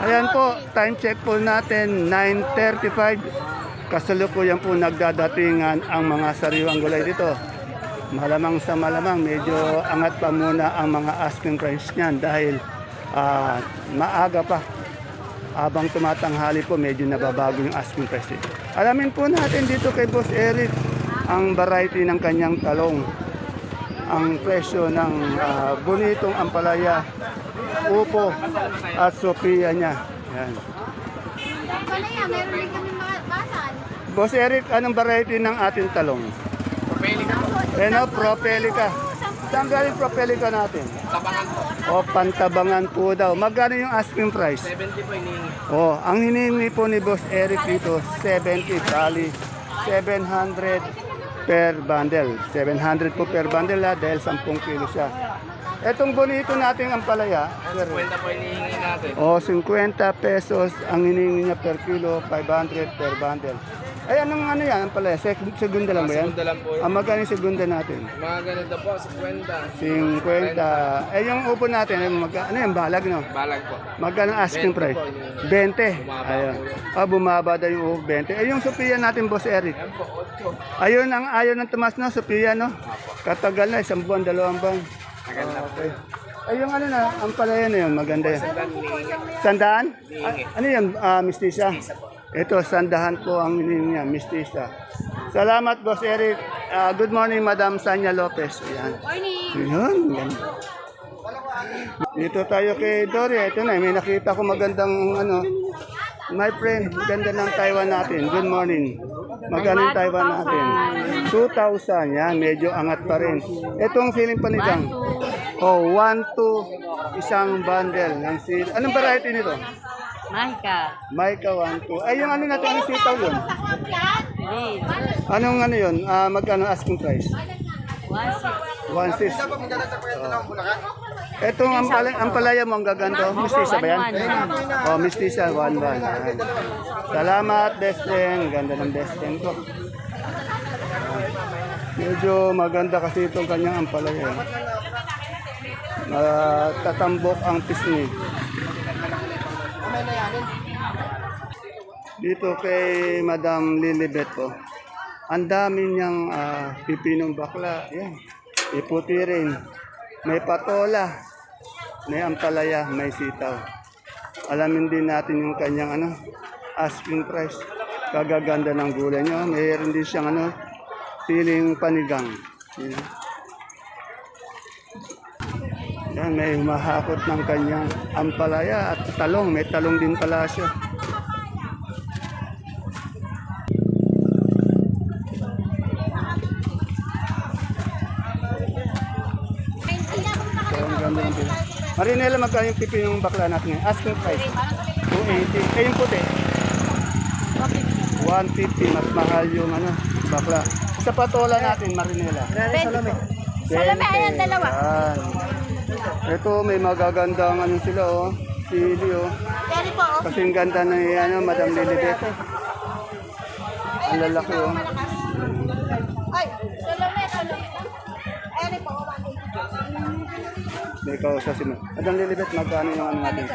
Ayan po, time check po natin, 9:35. Kasalukuyan po nagdadatingan ang mga sariwang gulay dito. Malamang sa malamang, medyo angat pa muna ang mga asking price niyan dahil maaga pa. Habang tumatanghali po, medyo nababago yung asking price dito. Alamin po natin dito kay Boss Eric ang variety ng kanyang talong. Ang presyo ng bonitong ampalaya, upo at sophia niya. Yan. Palaya, meron din kami mga basan. Boss Eric, anong variety ng ating talong? Propelica po. Ano, propelica. Saan galing propelica natin? Tabangan po. O, pantabangan po daw. Magkano yung asking price? 70 po hinihingi. O, ang hinihingi po ni Boss Eric dito, 70, bali 700 per bundle. 700 po per bundle dahil 10 kilo siya. Etong bonito nating ampalaya, sir, 50 po hinihingi natin. o 50 pesos ang hinihingi niya per kilo, 500 per bundle. Ay, anong ano yan, ampalaya? Segunda lang ba yan? Segunda lang po. Ang magkano yung segunda natin? Mga ganito po, 50. 50. Eh, yung upo natin, ano yung balag, no? Balag po. Magkano ang asking 20 price? po, yun. 20. Bumaba Ayun. po. Bumaba daw yung upo, 20. Eh, yung Sophia natin, Boss Eric. Yan po, 8. Ayun ang ayaw ng tumas na, Sophia, no? Katagal na, 1 buwan, 2 buwan. Maganda po. Okay. Ay, yung ano na, ang palaya na yun, maganda yan. Sandan hinihingi. Sandaan? Hinihingi. Ano yan, mistisa? Ito, sandahan po ang hinihingi niya, mistisa. Salamat, Boss Eric. Good morning, Madam Sanya Lopez. Ayan. Morning! Ayan, ganda. Dito tayo kay Dory. Ito na, may nakita ko magandang ano. My friend, ganda ng Taiwan natin. Good morning. Magkano yung Taiwan natin? 2,000. Yan, medyo angat pa rin. Itong siling panigang. Oh, 1, 2, isang bundle ng siling. Anong variety nito? Mahika. Maika 1, 2. Ay, yung ano natin, yung sitaw yun. Lead. Anong ano yun? Magkano asking price? 1,600. 1,600. Itong ampalaya mo, ang gaganda. Mistisa ba yan? Oh, mistisa, 1,100. Ayan. Salamat, Destin. Ganda ng Destin ko. Medyo maganda kasi itong kanyang ampalaya. Tatambok ang pisngi. Dito kay Madam Lilibet po. Ang dami niyang pipinong bakla. Yan. Iputi rin. May patola. May ampalaya. May sitaw. Alamin din natin yung kanyang asking price. Kagaganda ng gulay niyo. Mayroon din siyang siling panigang. Yan, may humahakot ng kanyang ampalaya at talong. May talong din pala siya. So, ang ganda ng pila. Marinela, magkano yung pipinong bakla natin ngayon? Asking price. 280. Eh, yung puti? 150. Mas mahal yung bakla. Sa patola natin, Marinela. 20. Salome, ayan, dalawa. Yan. Ito, may magagandang sila, oh. Sili, oh. Pwede po, oh. Kasing ganda na Madam Lilibet. Ang lalaki, oh. Ay, salome. Ayan po, 1,800. May kausa si Madam Lilibet, magkano yung natin?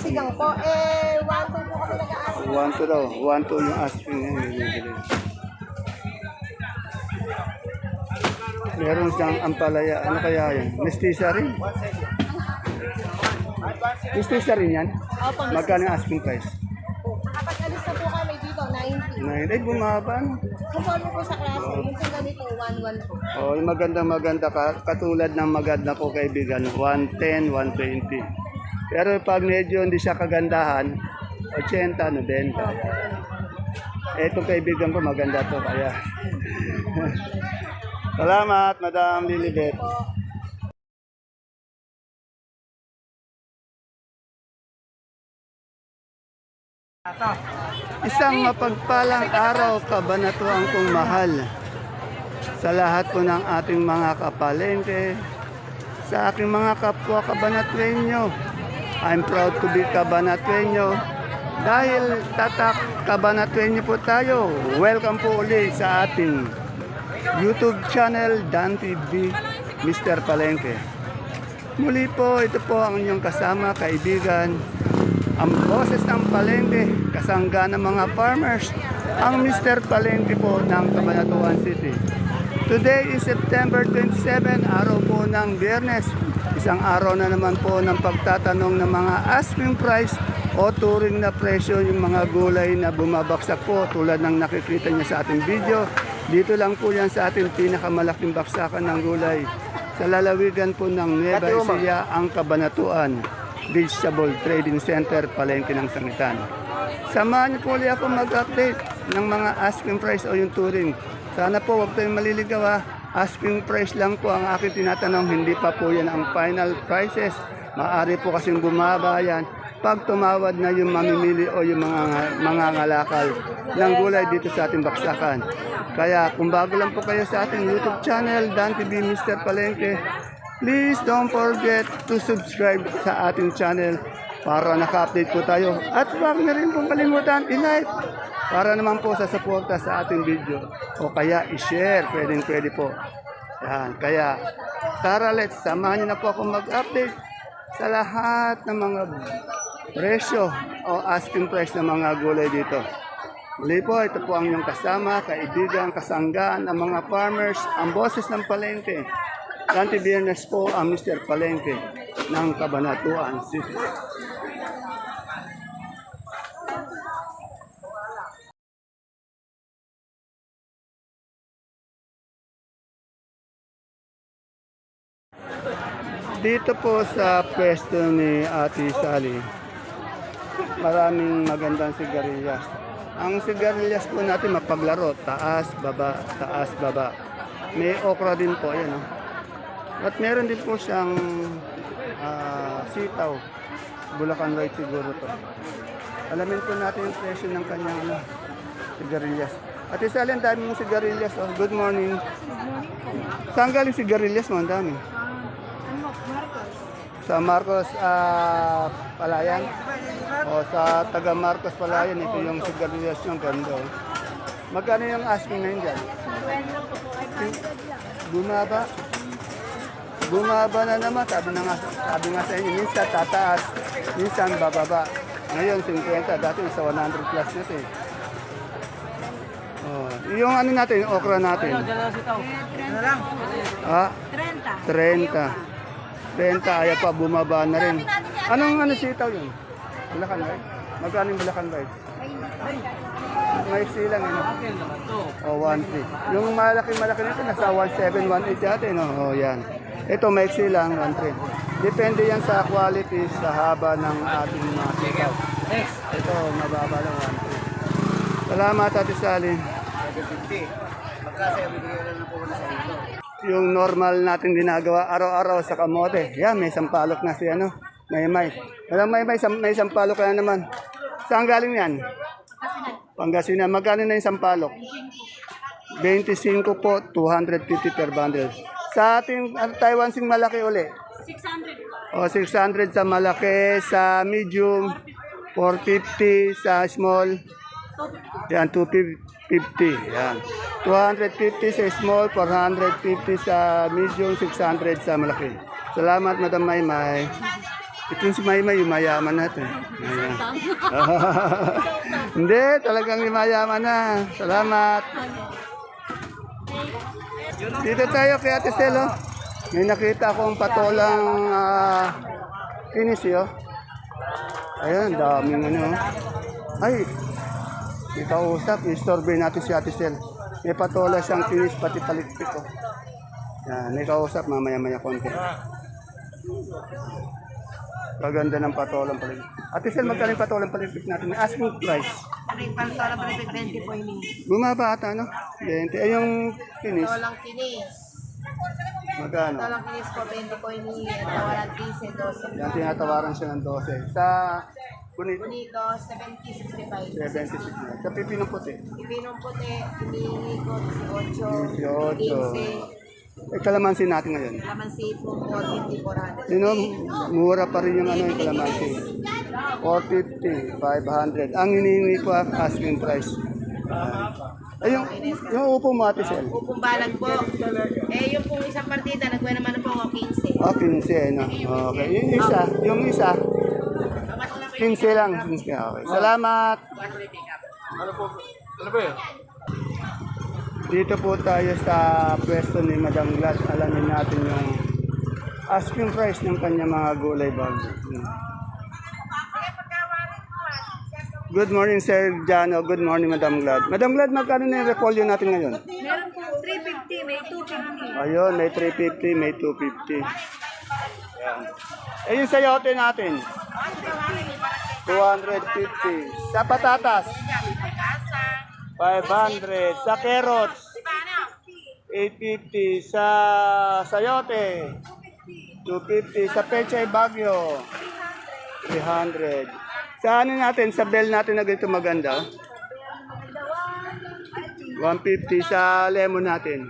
Sigang po, 1,200 po kami nag-aas. 1 daw. 1 yung asking niya. Meron siyang ampalaya. Ano kaya yan? Mestiza rin? Mestiza rin yan? Opo, Magkano yung asking price? nakapag-alis na po kami dito, 90. 9. Ay, bumaba, no? Conforme po sa klase, minsan ganito, 1,100 po. Oh, yung maganda katulad ng maganda ko kaibigan, 110, 120. Pero pag medyo hindi siya kagandahan, 80, 90. Etong kaibigan ko maganda to kaya. Salamat, Madam Lilibet. Isang mapagpalang araw, kabanatuan kong mahal. Sa lahat po ng ating mga kapalengke, sa aking mga kapwa kabanatwenyo, I'm proud to be kabanatwenyo. Dahil tatak kabanatwenyo po tayo, welcome po ulit sa ating YouTube channel, Dan TV, Mr. Palengke. Muli po, ito po ang inyong kasama, kaibigan, ang boses ng palengke, kasangga ng mga farmers, ang Mr. Palengke po ng Cabanatuan City. Today is September 27, araw po ng Biyernes. Isang araw na naman po ng pagtatanong ng mga asking price o turing na presyo yung mga gulay na bumabaksak po tulad ng nakikita niyo sa ating video. Dito lang po yan sa ating pinakamalaking baksakan ng gulay. Sa lalawigan po ng Nueva Ecija, ang Cabanatuan Vegetable Trading Center, Palengke ng Sangitan. Samahan niyo po ulit ako mag-update ng mga asking price o yung turing. Sana po huwag tayong maliligaw ha. Asking price lang po ang aking tinatanong, hindi pa po yan ang final prices. Maaari po kasing bumaba yan pag tumawad na yung mamimili o yung mga ngalakal ng gulay dito sa ating baksakan. Kaya kung bago lang po kayo sa ating YouTube channel, Dan TV Mr. Palengke, please don't forget to subscribe sa ating channel para naka-update po tayo. At huwag na rin pong kalimutan i-like para naman po sa suporta sa ating video. O kaya i-share, pwede po. Yan. Kaya tara let's, samahan niyo na po ako mag-update sa lahat ng mga presyo o asking price ng mga gulay dito. Muli po, ito po ang inyong kasama, kaibigan, kasanggaan ng mga farmers, ang boses ng palengke. Dante Biernes po ang Mr. Palengke ng Cabanatuan City. Dito po sa pwesto ni Ate Sally, maraming magandang sigarilyas. Ang sigarilyas po natin mapaglaro, taas, baba. May okra din po, yan. Oh. At meron din po siyang sitaw. Bulacan White siguro to. Alamin po natin yung presyo ng kanyang sigarilyas. Ate Sally, ang dami mong sigarilyas. Oh. Good morning. Saan galing sigarilyas mo? Ang dami. Sa Marcos Palayan o sa taga Marcos Palayan, ito yung sigarilyas yung ganda. Magkano yung asking ngayon dyan? Bumaba na naman, sabi nga sa inyo, minsan tataas, minsan bababa. Ngayon 50, dati sa 100 plus na ito eh. Oh, yung ano natin, yung okra natin. Ah, 30. 30, ayaw pa, bumaba na rin. Anong sitaw yun? Bulacan White? Magkano yung Bulacan White? May silang yun. O, 1.3. Yung malaki nito, nasa 1.7, 1.8 yata, no? O, yan. Ito, may silang 1.3. Depende yan sa quality, sa haba ng ating mga sitaw. Ito, mababa lang 1.3. Salamat, Ate Sally. 750. Magkasaya, bibigyan na po na sa ito. Yung normal natin ginagawa araw-araw sa kamote. Yan, may sampalok na si Maymay. Walang Maymay, may sampalok ka na naman. Saan galing yan? Pangasinan. Magkano na yung sampalok? 25 po, 250 per bundle. Sa ating Taiwan sing malaki uli? 600. O, 600 sa malaki, sa medium, 450 sa small. Yan, 250. Yan. 250 sa small, 450 sa medium, 600 sa malaki. Salamat, Madam Maymay. Ito si Maymay, yung mayaman natin. Ayan. Hindi, talagang yung mayaman na. Salamat. Dito tayo kay Ate Selo. May nakita akong patolang kinis, oh. Ayan, daming Ay, may kausap, i-storby natin si Ate Sel. May patola siyang kinis, pati palikpik. Oh. Yan, may kausap, mamaya-maya konti. Kaganda ng patolang palikpik. Ate Sel, magkaling patolang palikpik natin? May asking price. Patolang palikpik, 20 po ini. Bumaba ata, no? 20. Ay, yung kinis. Patolang kinis. Magkano? Patolang kinis po, 20 po ini. Tawaran 15, 12. Yan, tinatawaran siya ng 12. Sa Bonito, Bonito, 70, 65. 76 na. Sa pipinong puti. Ipinong puti, hinihingi ko 18. 18, 15. Kalamansi natin ngayon. Kalamansi po, 450, 400. Sino, mura pa rin yung yung kalamansi. 450, 500. Ang hinihingi ko asking price. Ay, yung upo mo, Ate Sel. Upong balag po. Yung pong isang partida, nagkuha naman po ako 15. Oh, 15, no? Okay. Yung isa, 15 lang. 15, okay. Salamat. Ano ba yun? Dito po tayo sa pwesto ni Madam Glass. Alamin natin yung asking price ng kanya mga gulay bag. Good morning, Sir Jano. Good morning, Madam Glad. Madam Glad, magkano na yung repolyo natin ngayon? Meron po 350, may 250. Ayun, may 350, may 250. Ayan. Eh, yung sayote natin? 250. Sa patatas? 500. Sa carrots? 850. Sa sayote? 250. Sa pechay bagyo? 300. Sa ano natin, sa bell natin na ganito maganda? 150 sa lemon natin.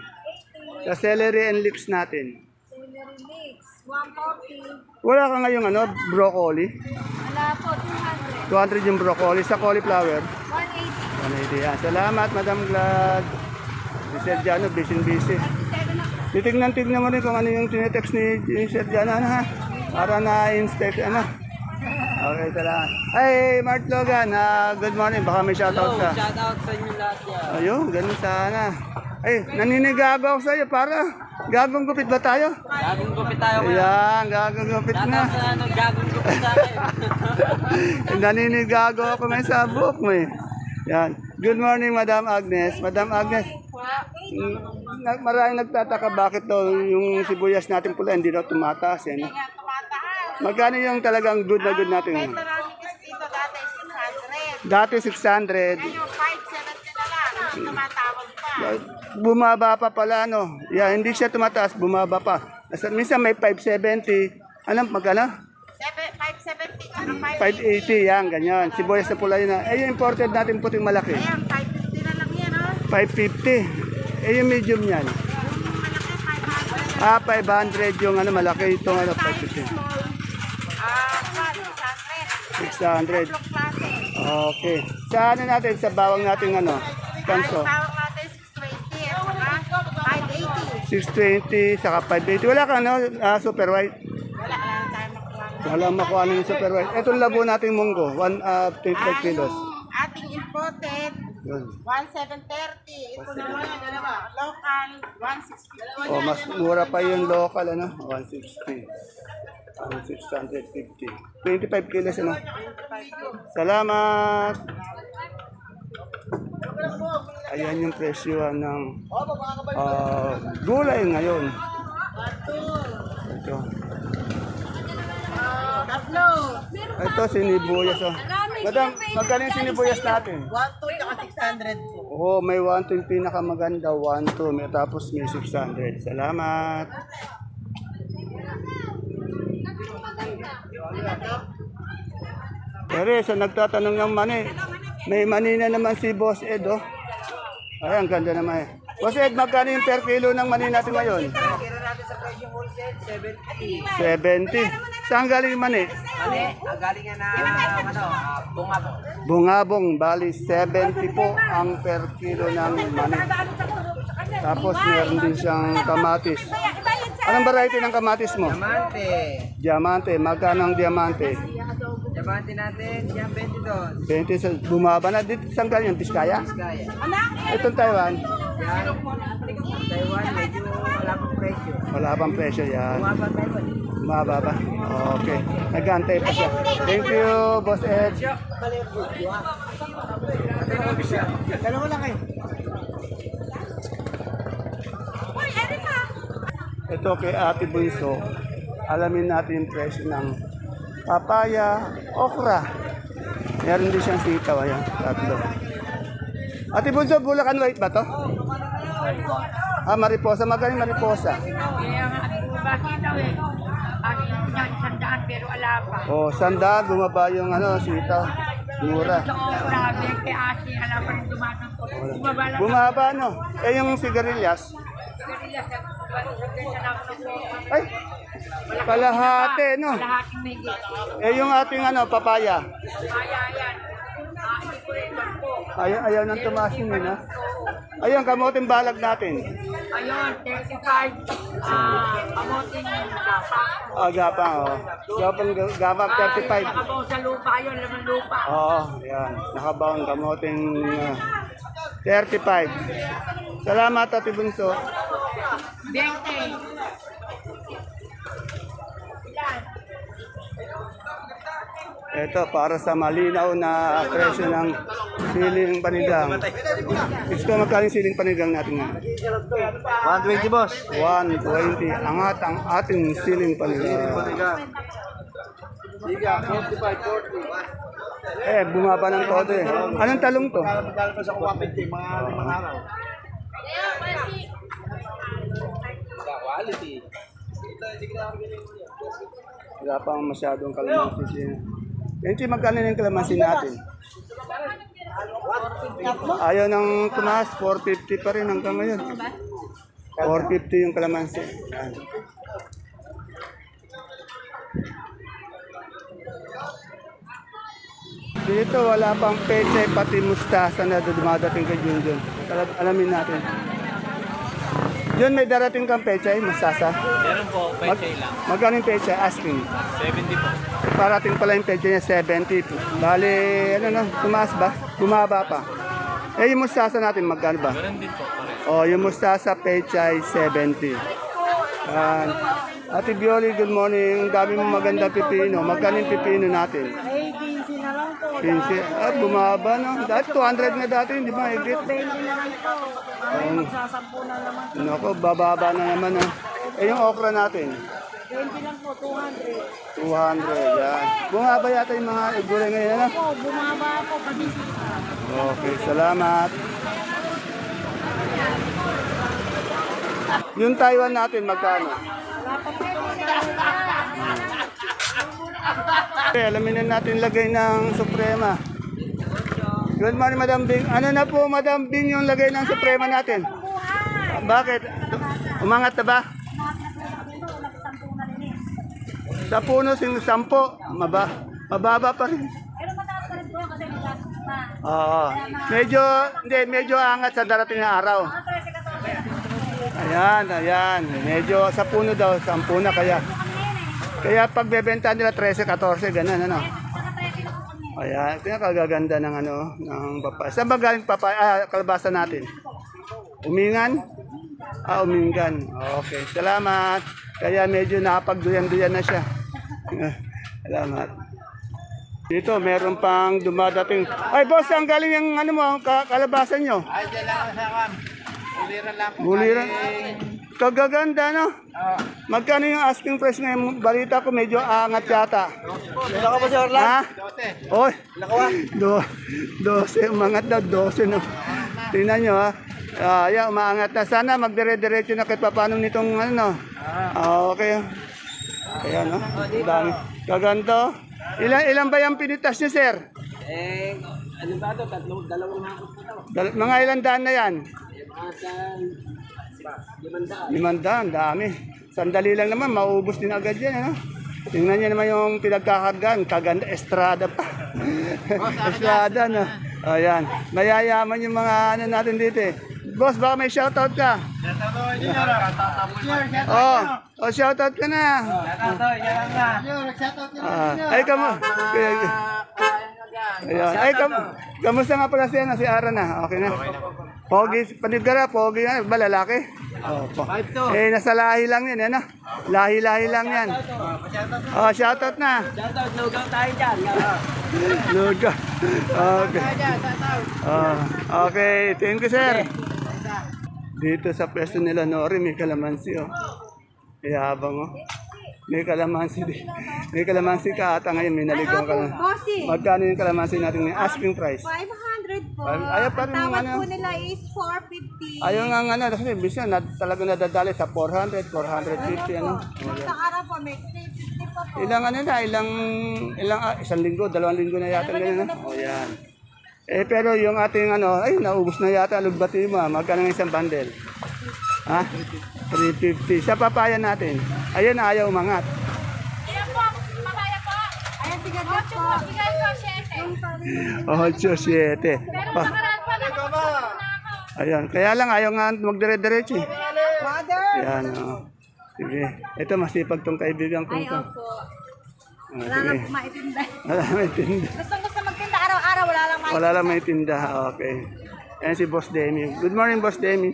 Sa celery and leeks natin. Celery mix, 140. Wala ka ngayong ano, broccoli? Wala po, 200. 200 yung broccoli. Sa cauliflower? 180. 180 yan. Salamat, Madam Glad. Si Sir Jano, busy. Titignan mo rin kung ano yung tinetext ni Sir Jano, ano ha? Para na-inspect, ano? Okay, salamat. Hey, Mark Logan, good morning. Baka may shoutout ka. Shoutout sa inyo lahat yan. Ayun, ganun sana. Ay, naninigago ako sa iyo. Para, gagong gupit ba tayo? Gagong gupit tayo Ayan, gagong gupit na. gagong gupit sa akin. Naninigago ako ngayon sa book mo eh. Yan. Good morning, Madam Agnes. Madam Agnes, maraming nagtataka bakit daw yung sibuyas natin pula hindi daw tumataas. Eh, no? Magkano yung talagang good na good natin? Ito dati 600. Dati 600. Yung 570 na lang. Hindi tumatawag pa. Bumaba pa pala, no? Yeah, hindi siya tumataas, bumaba pa. Minsan may 570. Ano, magkano? 570 ano 580, yan, ganyan. Sibuyas na pula yun. Eh, yung imported natin puting malaki. Ayan, 550 na lang yan, oh. 550. Eh, yung medium yan. Yung malaki, 500. 500 yung ano, malaki itong ano, 550. 600. Tatlong klase. Okay. Sa ano natin, sa bawang natin ano, kanso. Tawag natin 620 at saka 580. 620, saka 580. Wala ka ano, super white. Wala lang tayo makuha. Wala makuha ano yung super white. Itong labo nating munggo, 25 kilos. Yung ating imported, Yun. 1,730. Ito naman, local, 160. Oh, mas mura pa yung local ano, 160. 650. 25 kilos ano. Salamat. Ayan yung presyo ng gulay ngayon. Ito. Tatlo. Ito sinibuyas oh. Madam, magkano yung sinibuyas natin? 1,200 at 600 po. Oh, may 1 yung pinakamaganda, 1 2, may tapos may 600. Salamat. Pero sa nagtatanong ng mani, may mani na naman si Boss Ed, oh. Ay, ang ganda naman eh. Boss Ed, magkano yung per kilo ng mani natin ngayon? Kira natin sa presyo wholesale, 70. 70. Saan galing yung mani? Mali, galing yan na, bungabong. Bungabong, bali 70 po ang per kilo ng mani. Tapos meron din siyang kamatis. Anong variety ng kamatis mo? Diamante. Diamante. Magkano ang diamante? Diamante natin, yan 22. 20 sa bumaba na. Dito, saan galing yung Biskaya? Kaya. Itong Taiwan, Yan. Taiwan, medyo wala pang presyo. wala pang presyo yan. Bumaba Taiwan. Bumaba ba? Okay. Nagantay pa siya. Thank you, Boss Ed. Dalawa lang kayo. Ito kay Ate Bunso. Alamin natin yung presyo ng papaya, okra. Meron din siyang sitaw. Ayan, tatlo. Ate Bunso, Bulacan White ba to? Ah, Mariposa. Magaling Mariposa. Kaya nga, bakit daw eh. Akin niya, 100 pero wala pa. Oh, sanda, bumaba yung ano, sitaw. Mura. So, grabe, kay ate, alam pa rin dumatang po. Bumaba lang Bumaba, no? Eh, yung sigarilyas. sigarilya sa ganyan ako ng po. Ay, kalahati, no? Lahating may git. Eh, yung ating ano, papaya. Kaya yan. Hindi ko rin lang po. Ayaw ng tumasin yun, ha? Oo. Ayun, kamuting balag natin. Ayun, 35. Kamuting gapa. Gapang, oh. Gapang 35. Nakabaw sa lupa yun, laman lupa. Oo, yan. Nakabaon kamuting 35. Salamat, Ate Bunso. 20. Ito, para sa malinaw na presyo ng siling panigang. Gusto magkano yung siling panigang natin nga? 120 boss. 120. Angat ang ating siling panigang. Liga, 25, 40. Bumaba ng todo eh. Anong talong to? Magkano pa sa 150, mga 5 araw. Quality. Wala pang masyadong kalamansi siya. Hindi, magkano yung kalamansi natin? Ayaw ng tumaas, 450 pa rin hanggang ngayon. 450 yung kalamansi. Yan. Dito wala pang peche, pati mustasa na dumadating kay Junjun. Alamin natin. Yun, may darating kang peche, mustasa? Meron po, peche lang. Magkano yung peche? Asking. 70 po. Parating pala yung peche niya, 70. Bali, ano no, tumaas ba? Bumaba pa. Yung mustasa natin, magkano ba? Meron din po, pare. Yung mustasa peche ay 70. Yan. Ate Bioli, good morning. Dami mo maganda pipino. Magkano yung pipino natin? Ay, 15 na lang po. 15. Bumaba no. Dati 200 na dati, di ba? Higit. 20 na lang po. Ay, magsasampu na naman. Nako, bababa na naman. Yung okra natin? 20 lang po, 200. 200. Yan. Bumaba yata yung mga gulay ngayon. Ano? Po, bumaba po. Pati Okay, salamat. Yung Taiwan natin, magkano? Okay, alamin na natin lagay ng Suprema. Good morning, Madam Bing. Ano na po, Madam Bing, yung lagay ng Suprema natin? Bakit? Umangat na ba? Sa puno, 10. Mababa pa rin. Oo. Medyo angat sa darating na araw. Ayan. Medyo sa puno daw, 10 na kaya. Kaya pagbebenta nila 13, 14, ganun ano. Ayan, pinakagaganda ng ng papaya. Saan ba galing papaya? Kalabasa natin. Umingan? Umingan. Okay, salamat. Kaya medyo nakapagduyan-duyan na siya. Salamat. Dito, meron pang dumadating. Ay, boss, ang galing yung kalabasan nyo? Ay, dyan lang sa kan. Buliran lang po. Buliran. Kagaganda, no? Magkano yung asking price ngayon? Balita ko medyo angat yata. Wala ka ba si Orlan? Ha? 12. Oy, Wala ka ba? 12, umangat daw, 12 no. Tingnan nyo ha. Umaangat na. Sana magdire-diretso na kahit paano nitong okay. Ayan, no? Dami. Kaganda. Ilan ba yung pinitas niyo, sir? Ano ba ito? Dalawang hakot pa ito. Mga ilan daan na yan? Mga 500. 500, dami. Sandali lang naman, maubos din agad yan. Ano? Tingnan niyo naman yung pinagkakargaan. Kaganda, estrada pa. Estrada, no? Ayan. Mayayaman yung mga natin dito eh. Boss, baka may shoutout ka. Shoutout ka na. Ay, kamusta nga pala siya si Ara na? Okay na. Pogi, panigara, pogi na. Ba, lalaki? Nasa lahi lang yan, ano? Lahi-lahi lang yan. Shoutout na. Shoutout, lugaw tayo dyan. Lugaw. Okay. Okay, thank you, sir. Dito sa pwesto nila, Nori, may kalamansi, oh. Yabang, oh. May kalamansi, may kalamansi ka ata ngayon, may naligaw ka na. Magkano yung kalamansi natin ngayon? Asking price. 500 po. Ayaw pa rin yung Tawad po nila is 450. Ayaw nga kasi bisa talaga nadadali sa 400, 450, ano. Sa araw po, may 350 pa po. Isang linggo, 2 linggo na yata ganyan, no? O yan. Pero yung ating naubos na yata, lugbati mo, magkano ng isang bundle? Ha? 350. Sa papaya natin, ayun, ayaw umangat. Ilan po? Papaya po? Ayan, sigagas po. Sigagas po, 7. 8, 7. Pero nakaraan pa, nakapagpapun na ako. Ayan, kaya lang ayaw nga magdire-diretso eh. Ayan, sige. Ito, masipag tong kaibigan ko ito. Wala lang po maitinda. Wala lang maitinda. Gusto magtinda araw-araw, wala lang maitinda. Wala lang maitinda, okay. Ayan si Boss Demi. Good morning, Boss Demi.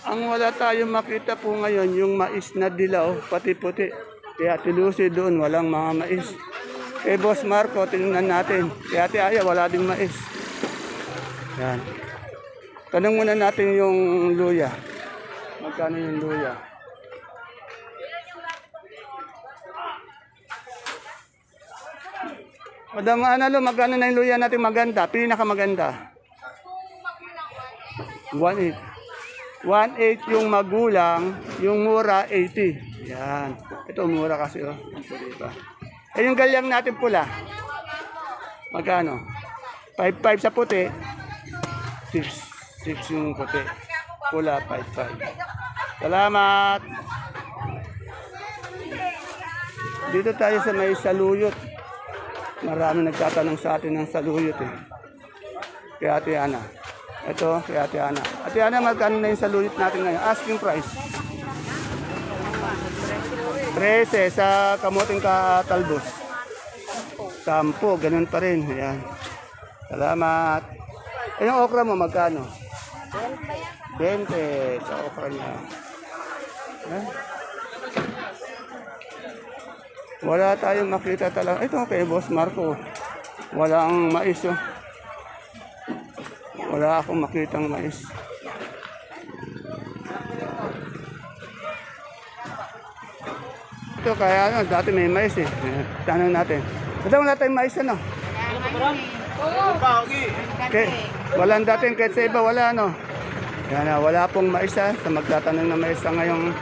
Ang wala tayong makita po ngayon, yung mais na dilaw, pati puti. Kaya Lucy doon, walang mga mais. Eh, Boss Marco, tingnan natin. Kaya Aya, wala ding mais. Yan. Tanong muna natin yung luya. Magkano yung luya? Madam Analo, magkano na yung luya natin maganda? Pinakamaganda. 1.8. 1.8 yung magulang, yung mura 80. Yan. Ito mura kasi oh. Diba? Eh yung galyang natin pula. Magkano? 5.5 sa puti. 6 yung puti. Pula 5.5. Salamat. Dito tayo sa may saluyot. Marami nagtatanong sa atin ng saluyot eh. Kaya Ate Ana. Ito, kay Ate Ana. Ate Ana, magkano na yung saluyot natin ngayon? Asking price. 13 sa kamuting katalbos. 10, ganun pa rin. Ayan. Salamat. Eh, yung okra mo, magkano? 20 sa okra niya. Ayan. Wala tayong makita talaga. Ito kay Boss Marco. Wala ang mais. Oh. Wala akong makitang mais. Ito kaya ano, dati may mais eh. Tanong natin. Ito wala tayong mais ano? Okay. Walang dating kahit sa iba wala ano. Yan na, wala pong mais ha. Sa magtatanong na mais sa ngayon,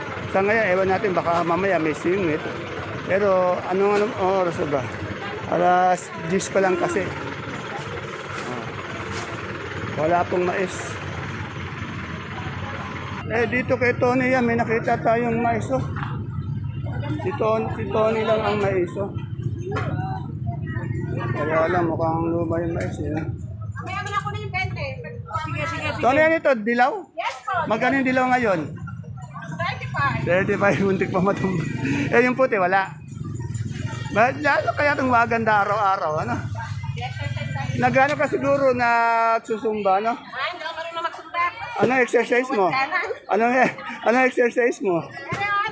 ewan natin baka mamaya may singit. Pero anong oras ba? Alas 10 pa lang kasi. Wala pong mais. Eh dito kay Tony yan, may nakita tayong mais oh. Si Tony lang ang mais oh. Kaya lang mukhang luma yung mais eh. May aman ako na yung 20. Sige. Tony, ano ito? Dilaw? Yes po. Magkano yung dilaw ngayon? 35. 35, muntik pa matumba. Eh yung puti, wala. Bakit lalo kaya itong maganda araw-araw, ano? Nagano ka siguro na susumba, no? Ay, hindi ako marunong magsumbat. Anong exercise mo? Anong exercise mo?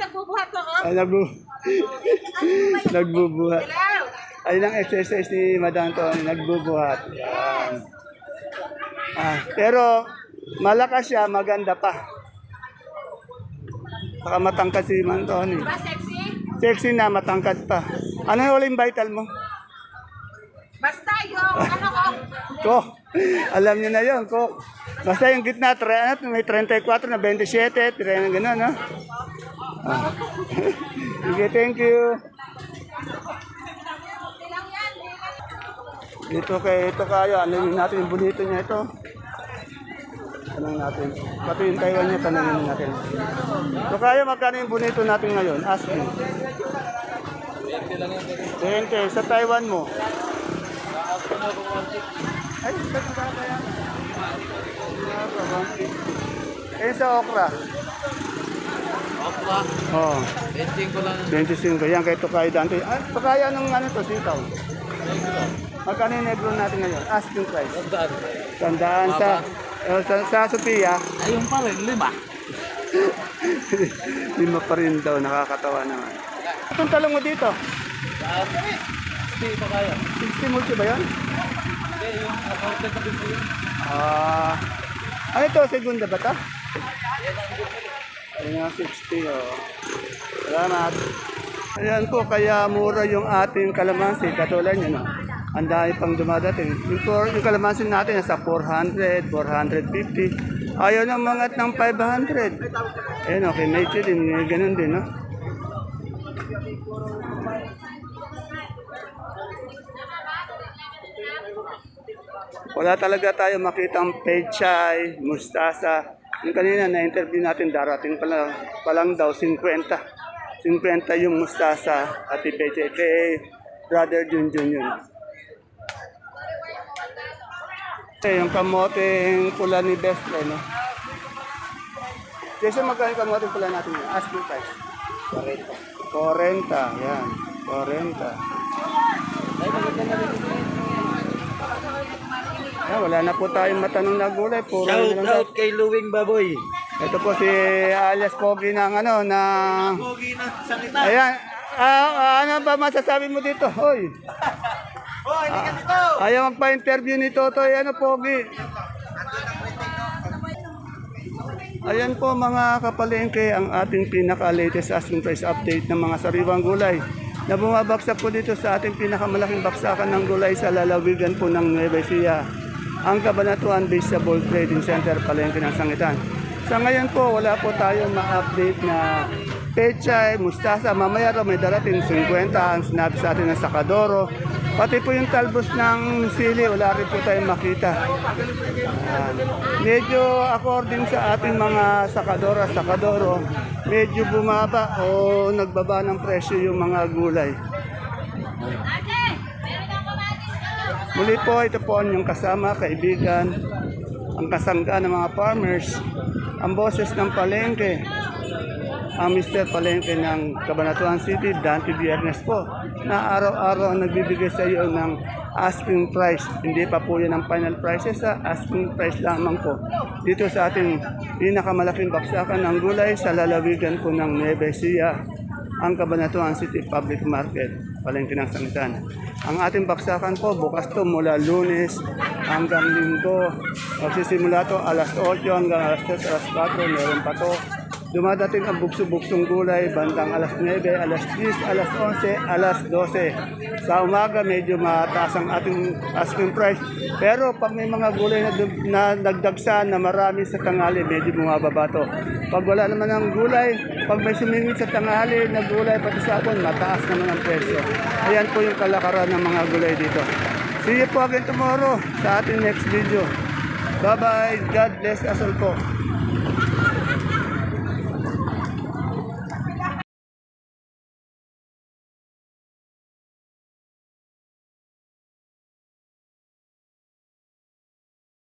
Nagbubuhat ako. Ay, nagbubuhat. Ayun ang exercise ni Madam Tony, nagbubuhat. Yan. Pero malakas siya, maganda pa. Saka matangkad si Madam Tony. Ba sexy? Sexy na, matangkad pa. Ano yung uling vital mo? Basta yung ano ko. Coke. Alam niyo na yun, Coke. Basta yung gitna, may 34 na 27, tira na gano'n, no? Sige, thank you. Ito kayo, ano natin yung bonito niya ito. Tanong natin. Pati yung Taiwan niya, tanongin natin. Ito kayo, magkano yung bonito natin ngayon? Ask me. 20. Sa Taiwan mo? Ay, eh sa okra? Okra, Oo. 25 lang. 25. Yan kay Tokayo Dante. Tokayo, anong ano to? Sitaw? Magkano yung negro natin ngayon? Asking price. Sandaan sa Sophia. Ayun pa rin, 5. 5 pa rin daw. Nakakatawa naman. Itong talong mo dito? Hindi pa kaya. 60 multi ba yun? Hindi, yung accountant na dito yun. Ano ito? Segunda ba ito? Ayun nga, 60 oh. Salamat. Ayan po, kaya mura yung ating kalamansi. Katulad nyo, no? Ang dami pang dumadating. Yung kalamansi natin nasa 400, 450. Ayaw nang mangat ng 500. Ayun, okay, medyo din. Ganun din, no? Wala talaga tayo makitang pechay, mustasa. Yung kanina na-interview natin, darating pa lang daw 50. 50 yung mustasa at pechay kay Brother Junjun yun. Yung kamoteng pula ni Best, no? Jason, magkano yung kamoteng pula natin yun? Asking price. 40. Yan. 40. Wala na po tayong matanong na gulay. Puro Shout na lang out kay Luwing Baboy. ito po si alias Pogi ng ano, ng... Pogi na sakita. Ayan. Ano ba masasabi mo dito? Hoy. Oh, hindi ka dito. Ayaw magpa-interview ni Totoy. Ano, Pogi? Ayan po mga kapalengke ang ating pinaka-latest asking price update ng mga sariwang gulay na bumabagsak po dito sa ating pinakamalaking baksakan ng gulay sa lalawigan po ng Nueva Ecija, ang Cabanatuan Vegetable Trading Center, Palengke ng Sangitan. Sa ngayon po, wala po tayong ma-update na pechay, mustasa. Mamaya raw may darating 50 ang sinabi sa atin ng sakadoro. Pati po yung talbos ng sili, wala rin po tayong makita. Medyo according sa ating mga sakadoro, medyo bumaba o nagbaba ng presyo yung mga gulay. Muli po, ito po ang inyong kasama, kaibigan, ang kasangga ng mga farmers, ang boses ng palengke, ang Mr. Palengke ng Cabanatuan City, Dante Biernes po, na araw-araw ang nagbibigay sa iyo ng asking price. Hindi pa po yan ang final prices, asking price lamang po. Dito sa ating pinakamalaking baksakan ng gulay sa lalawigan po ng Nueva Ecija, ang Cabanatuan City Public Market, Palengke ng Sangitan. Ang ating baksakan po, bukas to mula Lunes hanggang Linggo. Magsisimula to alas 8 hanggang alas 3, alas 4, meron pa to. Dumadating ang bugso-bugsong gulay bandang alas 9, alas 10, alas 11, alas 12. Sa umaga medyo mataas ang ating asking price. Pero pag may mga gulay na nagdagsa na marami sa tanghali, medyo bumababa to. Pag wala naman ang gulay, pag may sumingit sa tanghali na gulay pati sa hapon, mataas naman ang presyo. Ayan po yung kalakaran ng mga gulay dito. See you po again tomorrow sa ating next video. Bye-bye. God bless us all po.